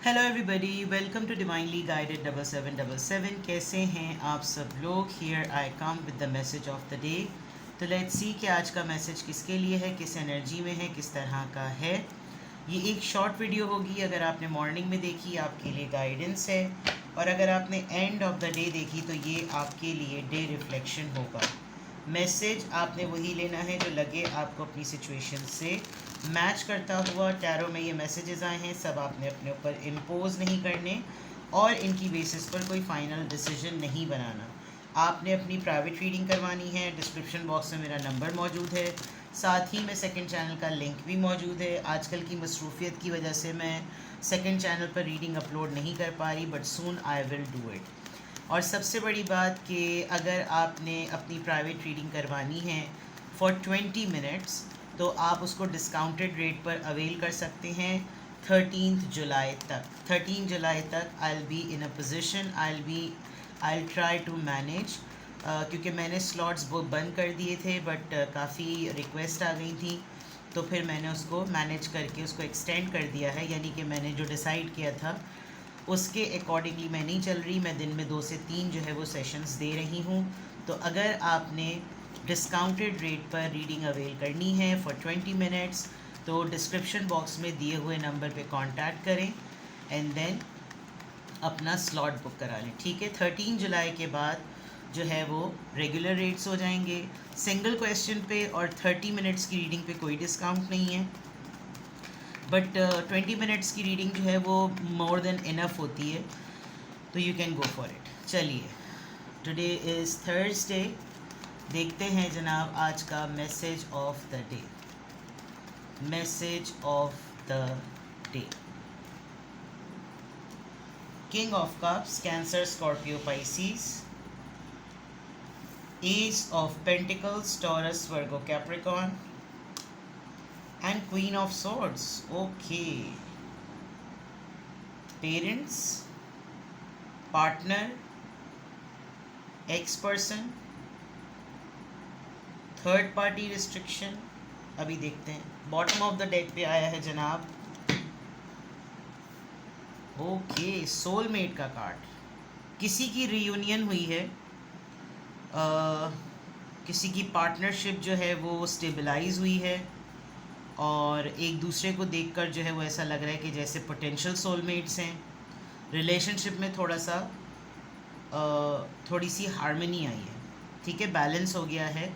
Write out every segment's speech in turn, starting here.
Hello everybody, welcome to divinely guided 7777। कैसे हैं आप सब लोग? Here I come with the message of the day. तो लेट्स सी कि आज का मैसेज किसके लिए है, किस एनर्जी में है, किस तरह का है। ये एक शॉर्ट वीडियो होगी। अगर आपने मॉर्निंग में देखी आपके लिए गाइडेंस है, और अगर आपने एंड ऑफ द डे देखी तो ये आपके लिए डे रिफ्लेक्शन होगा। मैसेज आपने वही लेना है जो लगे आपको अपनी सिचुएशन से मैच करता हुआ। टैरो में ये मैसेजेस आए हैं, सब आपने अपने ऊपर इम्पोज नहीं करने और इनकी बेसिस पर कोई फाइनल डिसीजन नहीं बनाना। आपने अपनी प्राइवेट रीडिंग करवानी है। डिस्क्रिप्शन बॉक्स में मेरा नंबर मौजूद है, साथ ही में सेकंड चैनल का लिंक भी मौजूद है। आजकल की मसरूफियत की वजह से मैं सेकंड चैनल पर रीडिंग अपलोड नहीं कर पा रही, but soon I will do it. और सबसे बड़ी बात कि अगर आपने अपनी प्राइवेट रीडिंग करवानी है फॉर 20 मिनट्स तो आप उसको डिस्काउंटेड रेट पर अवेल कर सकते हैं 13 जुलाई तक। 13 जुलाई तक I will be in a position, I will try to manage, क्योंकि मैंने स्लॉट्स वो बंद कर दिए थे, बट काफ़ी रिक्वेस्ट आ गई थी, तो फिर मैंने उसको मैनेज करके उसको एक्सटेंड कर दिया है। यानी कि मैंने जो डिसाइड किया था उसके अकॉर्डिंगली मैं नहीं चल रही। मैं दिन में 2 से 3 जो है वो सेशंस दे रही हूँ। तो अगर आपने डिस्काउंटेड रेट पर रीडिंग अवेल करनी है फॉर 20 मिनट्स तो डिस्क्रिप्शन बॉक्स में दिए हुए नंबर पे कांटेक्ट करें एंड देन अपना स्लॉट बुक करा लें। ठीक है, 13 जुलाई के बाद जो है वो रेगुलर रेट्स हो जाएंगे। सिंगल क्वेश्चन पे और 30 मिनट्स की रीडिंग पे कोई डिस्काउंट नहीं है, बट 20 मिनट्स की रीडिंग जो है वो मोर देन इनफ होती है, तो you can go for it. चलिए, टुडे इज़ थर्सडे। देखते हैं जनाब आज का message of the day. Message of the day, king of cups, cancer, Scorpio, Pisces, S of pentacles, taurus, Virgo, Capricorn, and queen of swords. Okay, parents, partner, x person, third party restriction. अभी देखते हैं। Bottom of the deck पे आया है जनाब, okay, soulmate का card. किसी की रीयूनियन हुई है, किसी की पार्टनरशिप जो है वो स्टेबलाइज हुई है, और एक दूसरे को देखकर जो है वो ऐसा लग रहा है कि जैसे पोटेंशियल सोलमेट्स हैं। रिलेशनशिप में थोड़ी सी हार्मनी आई है। ठीक है, बैलेंस हो गया है।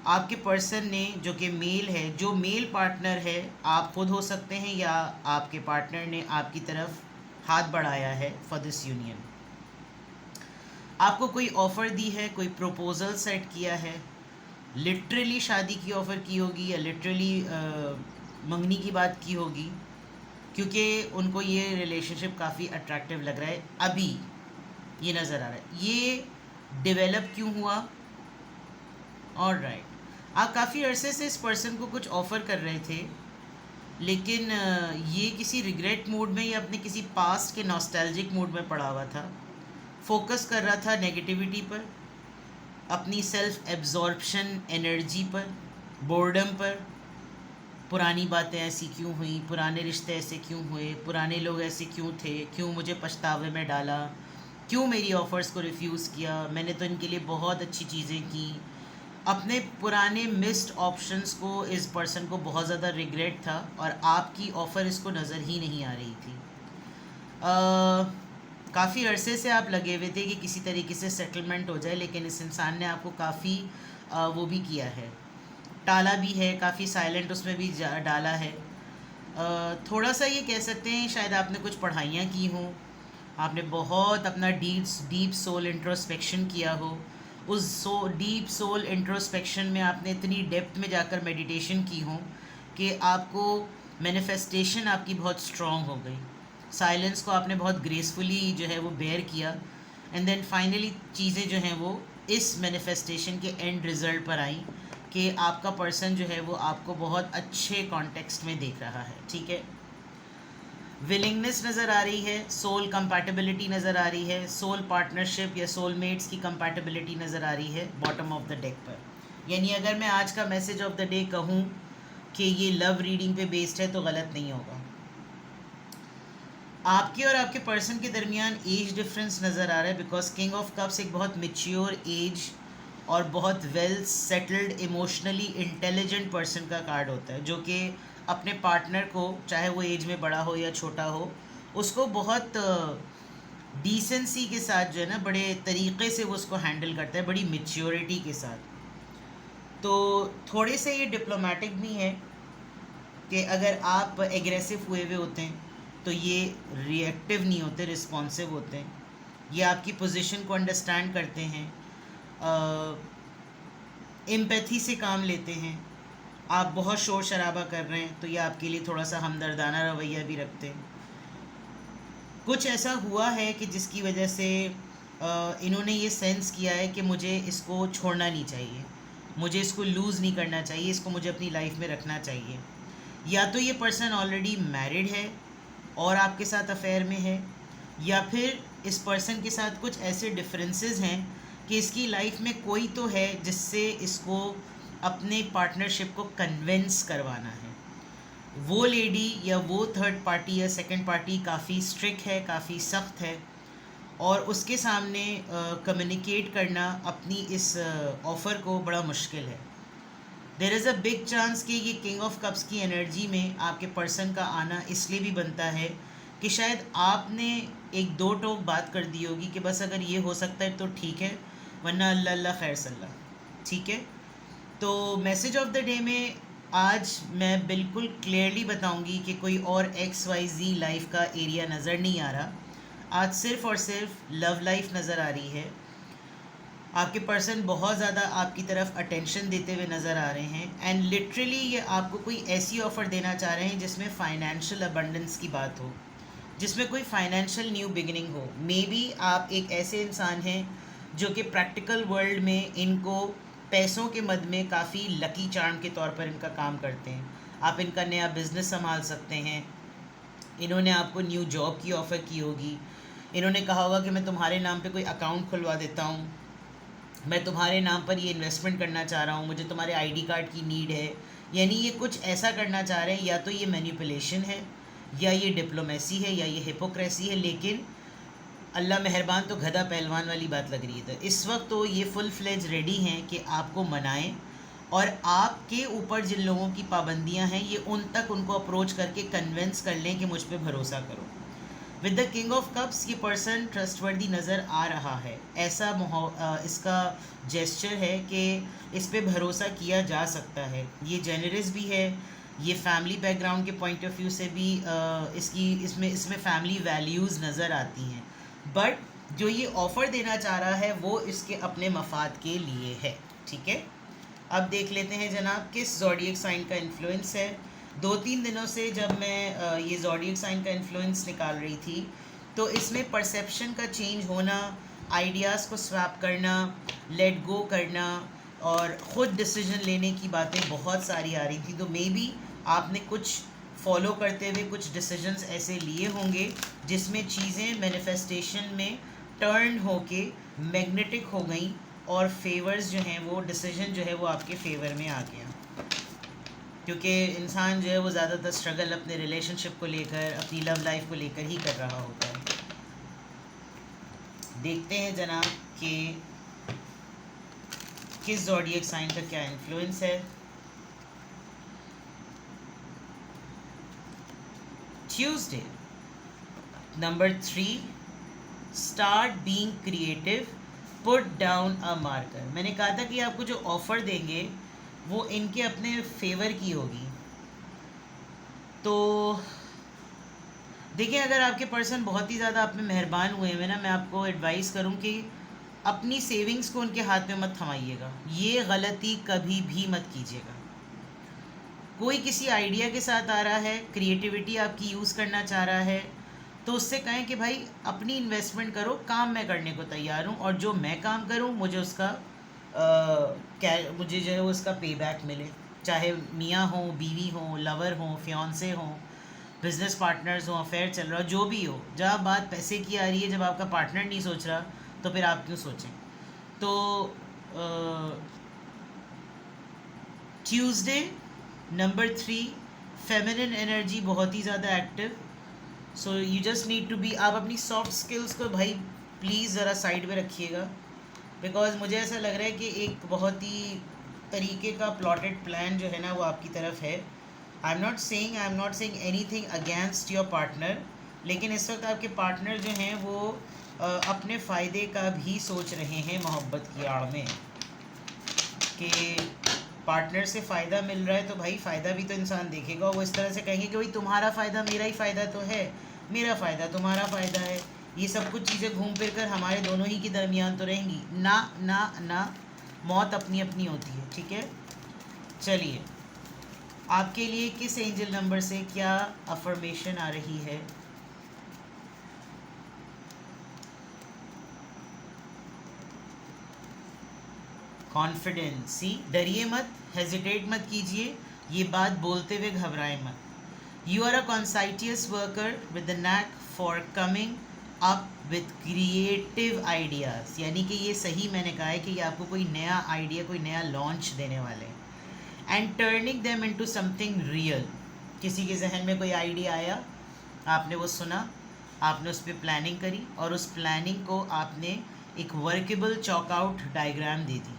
आपके पर्सन ने जो कि मेल है, जो मेल पार्टनर है, आप खुद हो सकते हैं या आपके पार्टनर ने आपकी तरफ हाथ बढ़ाया है फॉर दिस यूनियन। आपको कोई ऑफ़र दी है, कोई प्रपोज़ल सेट किया है, लिटरली शादी की ऑफ़र की होगी या लिटरली मंगनी की बात की होगी, क्योंकि उनको ये रिलेशनशिप काफ़ी अट्रैक्टिव लग रहा है। अभी ये नज़र आ रहा है। ये डेवलप क्यों हुआ? ऑलराइट, आप काफ़ी अरसे से इस पर्सन को कुछ ऑफ़र कर रहे थे, लेकिन ये किसी रिग्रेट मूड में या अपने किसी पास्ट के नॉस्टैल्जिक मूड में पड़ा हुआ था। फोकस कर रहा था नेगेटिविटी पर, अपनी सेल्फ एब्जॉर्प्शन एनर्जी पर, बोर्डम पर। पुरानी बातें ऐसी क्यों हुई, पुराने रिश्ते ऐसे क्यों हुए, पुराने लोग ऐसे क्यों थे, क्यों मुझे पछतावे में डाला, क्यों मेरी ऑफ़र्स को रिफ्यूज़ किया, मैंने तो इनके लिए बहुत अच्छी चीज़ें की। अपने पुराने मिस्ड ऑप्शंस को इस पर्सन को बहुत ज़्यादा रिग्रेट था, और आपकी ऑफ़र इसको नज़र ही नहीं आ रही थी। काफ़ी अरसे से आप लगे हुए थे कि किसी तरीके से सेटलमेंट हो जाए, लेकिन इस इंसान ने आपको काफ़ी वो भी किया है, टाला भी है, काफ़ी साइलेंट उसमें भी डाला है। थोड़ा सा ये कह सकते हैं शायद आपने कुछ पढ़ाइयाँ की हों, आपने बहुत अपना डीप सोल इंट्रोस्पेक्शन किया हो। उस डीप सोल इंट्रोस्पेक्शन में आपने इतनी डेप्थ में जाकर मेडिटेशन की हो कि आपको मैनिफेस्टेशन आपकी बहुत स्ट्रॉन्ग हो गई। साइलेंस को आपने बहुत ग्रेसफुली जो है वो बेयर किया, एंड देन फाइनली चीज़ें जो हैं वो इस मैनिफेस्टेशन के एंड रिज़ल्ट पर आई कि आपका पर्सन जो है वो आपको बहुत अच्छे कॉन्टेक्स्ट में देख रहा है। ठीक है, विलिंगनेस नज़र आ रही है, सोल कंपैटिबिलिटी नज़र आ रही है, सोल पार्टनरशिप या सोलमेट्स की कंपैटिबिलिटी नज़र आ रही है बॉटम ऑफ द डेक पर। यानी अगर मैं आज का मैसेज ऑफ द डे कहूँ कि ये लव रीडिंग पे बेस्ड है तो गलत नहीं होगा। आपके और आपके पर्सन के दरमियान एज डिफरेंस नज़र आ रहा है, बिकॉज किंग ऑफ कप्स एक बहुत मेच्योर एज और बहुत well settled emotionally intelligent person का कार्ड होता है, जो कि अपने पार्टनर को, चाहे वो एज में बड़ा हो या छोटा हो, उसको बहुत डिसेंसी के साथ जो है ना, बड़े तरीक़े से वो उसको हैंडल करता है, बड़ी मेच्योरिटी के साथ। तो थोड़े से ये डिप्लोमेटिक भी हैं कि अगर आप एग्रेसिव हुए हुए होते हैं तो ये रिएक्टिव नहीं होते, रिस्पॉन्सिव होते हैं। ये आपकी पोजीशन को अंडरस्टैंड करते हैं, एम्पैथी से काम लेते हैं। आप बहुत शोर शराबा कर रहे हैं तो ये आपके लिए थोड़ा सा हमदर्दाना रवैया भी रखते हैं। कुछ ऐसा हुआ है कि जिसकी वजह से इन्होंने ये सेंस किया है कि मुझे इसको छोड़ना नहीं चाहिए, मुझे इसको लूज़ नहीं करना चाहिए, इसको मुझे अपनी लाइफ में रखना चाहिए। या तो ये पर्सन ऑलरेडी मैरिड है और आपके साथ अफेयर में है, या फिर इस पर्सन के साथ कुछ ऐसे डिफरेंसेस हैं कि इसकी लाइफ में कोई तो है जिससे इसको अपने पार्टनरशिप को कन्विंस करवाना है। वो लेडी या वो थर्ड पार्टी या सेकंड पार्टी काफ़ी स्ट्रिक्ट है, काफ़ी सख्त है, और उसके सामने कम्युनिकेट करना अपनी इस ऑफ़र को बड़ा मुश्किल है। There is a big chance कि ये किंग ऑफ कप्स की एनर्जी में आपके पर्सन का आना इसलिए भी बनता है कि शायद आपने एक दो टोक बात कर दी होगी कि बस अगर ये हो सकता है तो ठीक है, वरना अल्लाह अल्लाह खैर सल्ला, ठीक है। तो मैसेज ऑफ द डे में आज मैं बिल्कुल क्लियरली बताऊंगी कि कोई और XYZ लाइफ का एरिया नज़र नहीं आ रहा। आज सिर्फ़ और सिर्फ लव लाइफ नज़र आ रही है। आपके पर्सन बहुत ज़्यादा आपकी तरफ अटेंशन देते हुए नज़र आ रहे हैं, एंड लिटरली ये आपको कोई ऐसी ऑफ़र देना चाह रहे हैं जिसमें फ़ाइनेंशियल अबंडेंस की बात हो, जिसमें कोई फाइनेंशियल न्यू बिगिनिंग हो। मे बी आप एक ऐसे इंसान हैं जो कि प्रैक्टिकल वर्ल्ड में इनको पैसों के मद में काफ़ी लकी चार्म के तौर पर इनका काम करते हैं। आप इनका नया बिज़नेस संभाल सकते हैं। इन्होंने आपको न्यू जॉब की ऑफ़र की होगी, इन्होंने कहा होगा कि मैं तुम्हारे नाम पे कोई अकाउंट खुलवा देता हूँ, मैं तुम्हारे नाम पर ये इन्वेस्टमेंट करना चाह रहा हूँ, मुझे तुम्हारे आईडी कार्ड की नीड है। यानी ये कुछ ऐसा करना चाह रहे हैं, या तो ये मैनिपुलेशन है, या ये डिप्लोमेसी है, या ये हिपोक्रेसी है। लेकिन अल्लाह मेहरबान, तो गधा पहलवान वाली बात लग रही है। तो इस वक्त तो ये फुल फ्लेज रेडी हैं कि आपको मनाएं, और आपके ऊपर जिन लोगों की पाबंदियां हैं ये उन तक उनको अप्रोच करके कन्विंस कर लें कि मुझ पे भरोसा करो। With the king of cups ये पर्सन ट्रस्टवर्दी नज़र आ रहा है। ऐसा इसका जेस्चर है कि इस पे भरोसा किया जा सकता है। ये जेनरस भी है, ये फैमिली बैकग्राउंड के पॉइंट ऑफ व्यू से भी इसमें फैमिली वैल्यूज़ नज़र आती हैं। बट जो ये ऑफ़र देना चाह रहा है वो इसके अपने मफाद के लिए है, ठीक है। अब देख लेते हैं जनाब किस ज़ोडिएक साइन का इन्फ्लुएंस है। 2-3 दिनों से जब मैं ये ज़ोडिएक साइन का इन्फ्लुएंस निकाल रही थी तो इसमें परसेप्शन का चेंज होना, आइडियाज़ को स्वैप करना, लेट गो करना और ख़ुद डिसीजन लेने की बातें बहुत सारी आ रही थी। तो मे बी आपने कुछ फॉलो करते हुए कुछ डिसीजंस ऐसे लिए होंगे जिसमें चीज़ें मैनिफेस्टेशन में टर्न होके मैग्नेटिक हो गई, और फेवर्स जो हैं वो डिसीजन जो है वो आपके फेवर में आ गया। क्योंकि इंसान जो है वो ज़्यादातर स्ट्रगल अपने रिलेशनशिप को लेकर, अपनी लव लाइफ को लेकर ही कर रहा होता है। देखते हैं जनाब कि किस ज़ोडिएक साइन का क्या इन्फ्लुएंस है। Tuesday number 3, start being creative, put down a marker. मैंने कहा था कि आपको जो ऑफ़र देंगे वो इनके अपने फेवर की होगी। तो देखिए, अगर आपके पर्सन बहुत ही ज़्यादा आप में मेहरबान हुए हैं ना, मैं आपको एडवाइस करूं कि अपनी सेविंग्स को उनके हाथ में मत थमाइएगा। ये गलती कभी भी मत कीजिएगा। कोई किसी आइडिया के साथ आ रहा है, क्रिएटिविटी आपकी यूज़ करना चाह रहा है, तो उससे कहें कि भाई अपनी इन्वेस्टमेंट करो, काम मैं करने को तैयार हूँ, और जो मैं काम करूँ मुझे उसका मुझे जो है उसका पे बैक मिले। चाहे मियाँ हो, बीवी हो, लवर हो, फियांसे हो, बिजनेस पार्टनर्स हो, अफेयर चल रहा हो, जो भी हो, जब बात पैसे की आ रही है, जब आपका पार्टनर नहीं सोच रहा तो फिर आप क्यों सोचें। तो ट्यूसडे नंबर 3, फेमिनिन एनर्जी बहुत ही ज़्यादा active, so you just need to be, आप अपनी सॉफ्ट स्किल्स को भाई प्लीज़ ज़रा साइड में रखिएगा, बिकॉज मुझे ऐसा लग रहा है कि एक बहुत ही तरीके का प्लॉटेड प्लान जो है ना वो आपकी तरफ है. I am not saying anything against your partner, लेकिन इस वक्त आपके पार्टनर जो हैं वो अपने फ़ायदे का भी सोच रहे हैं मोहब्बत की आड़ में, कि पार्टनर से फ़ायदा मिल रहा है तो भाई फ़ायदा भी तो इंसान देखेगा. वो इस तरह से कहेंगे कि भाई तुम्हारा फ़ायदा मेरा ही फ़ायदा तो है, मेरा फ़ायदा तुम्हारा फ़ायदा है, ये सब कुछ चीज़ें घूम फिर कर हमारे दोनों ही के दरमियान तो रहेंगी ना. ना ना, मौत अपनी अपनी होती है. ठीक है, चलिए आपके लिए किस एंजल नंबर से क्या अफर्मेशन आ रही है? कॉन्फिडेंस. सी, डरिए मत, हेजिटेट मत कीजिए, ये बात बोलते हुए घबराए मत. You are a conscientious worker with the knack for coming up with creative ideas. यानी कि ये सही मैंने कहा है कि ये आपको कोई नया आइडिया, कोई नया लॉन्च देने वाले हैं. And turning them into something real. किसी के जहन में कोई आइडिया आया, आपने वो सुना, आपने उस पर प्लानिंग करी और उस प्लानिंग को आपने एक workable chalk out diagram they the.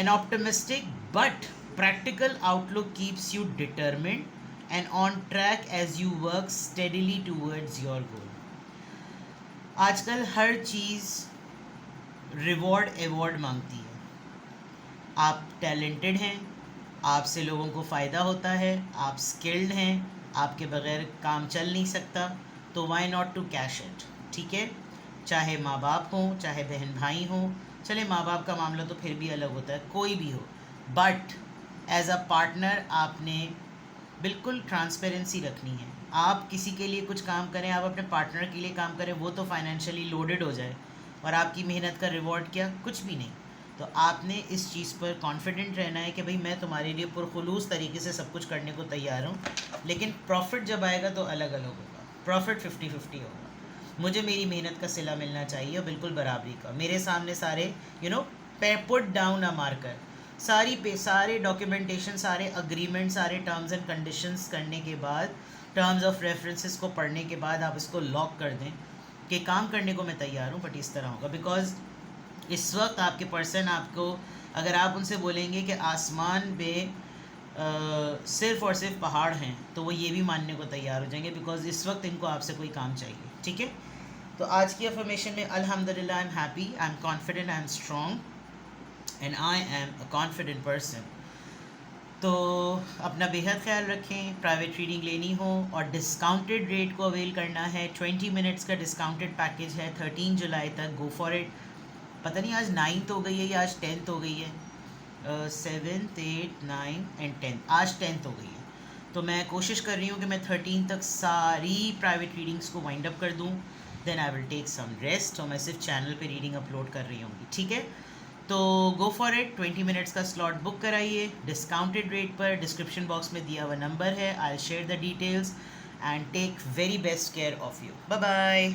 An optimistic but practical outlook keeps you determined and on track as you work steadily towards your goal. आजकल हर चीज़ रिवॉर्ड एवॉर्ड मांगती है. आप टैलेंटेड हैं, आपसे लोगों को फ़ायदा होता है, आप स्किल्ड हैं, आपके बगैर काम चल नहीं सकता, तो why not to cash it. ठीक है, चाहे माँ बाप हों, चाहे बहन भाई हों, चले माँ बाप का मामला तो फिर भी अलग होता है, कोई भी हो, बट एज अ पार्टनर आपने बिल्कुल ट्रांसपेरेंसी रखनी है. आप किसी के लिए कुछ काम करें, आप अपने पार्टनर के लिए काम करें, वो तो फाइनेंशियली लोडेड हो जाए और आपकी मेहनत का रिवॉर्ड क्या, कुछ भी नहीं. तो आपने इस चीज़ पर कॉन्फिडेंट रहना है कि भाई मैं तुम्हारे लिए पुरखुलूस तरीके से सब कुछ करने को तैयार हूँ, लेकिन प्रॉफिट जब आएगा तो अलग अलग होगा. प्रॉफिट 50-50 होगा. मुझे मेरी मेहनत का सिला मिलना चाहिए, बिल्कुल बराबरी का. मेरे सामने सारे पुट डाउन अ मार्कर, सारे डॉक्यूमेंटेशन, सारे अग्रीमेंट, सारे टर्म्स एंड कंडीशंस करने के बाद, टर्म्स ऑफ रेफरेंसेस को पढ़ने के बाद आप इसको लॉक कर दें कि काम करने को मैं तैयार हूँ, बट इस तरह होगा. बिकॉज इस वक्त आपके पर्सन आपको, अगर आप उनसे बोलेंगे कि आसमान पे सिर्फ और सिर्फ पहाड़ हैं, तो वो ये भी मानने को तैयार हो जाएंगे, बिकॉज इस वक्त इनको आपसे कोई काम चाहिए. ठीक है, तो आज की अफर्मेशन में अल्हम्दुलिल्लाह I am happy, I am confident, I am strong and I am a confident person. तो अपना बेहद ख्याल रखें. प्राइवेट रीडिंग लेनी हो और डिस्काउंटेड रेट को अवेल करना है, 20 मिनट्स का डिस्काउंटेड पैकेज है 13 जुलाई तक. गो फॉर इट. पता नहीं आज 9th हो गई है या आज 10th हो गई है. 7th 8th 9th and 10th, आज 10th हो गई है. तो मैं कोशिश कर रही हूँ कि मैं 13 तक सारी प्राइवेट रीडिंग्स को वाइंड अप कर दूँ. Then I will take some rest. और मैं सिर्फ चैनल पे रीडिंग अपलोड कर रही होंगी. ठीक है, तो गो फॉर इट. 20 मिनट्स का स्लॉट बुक कराइए डिस्काउंटेड रेट पर. डिस्क्रिप्शन बॉक्स में दिया हुआ नंबर है. I will share the details and take very best care of you. Bye bye.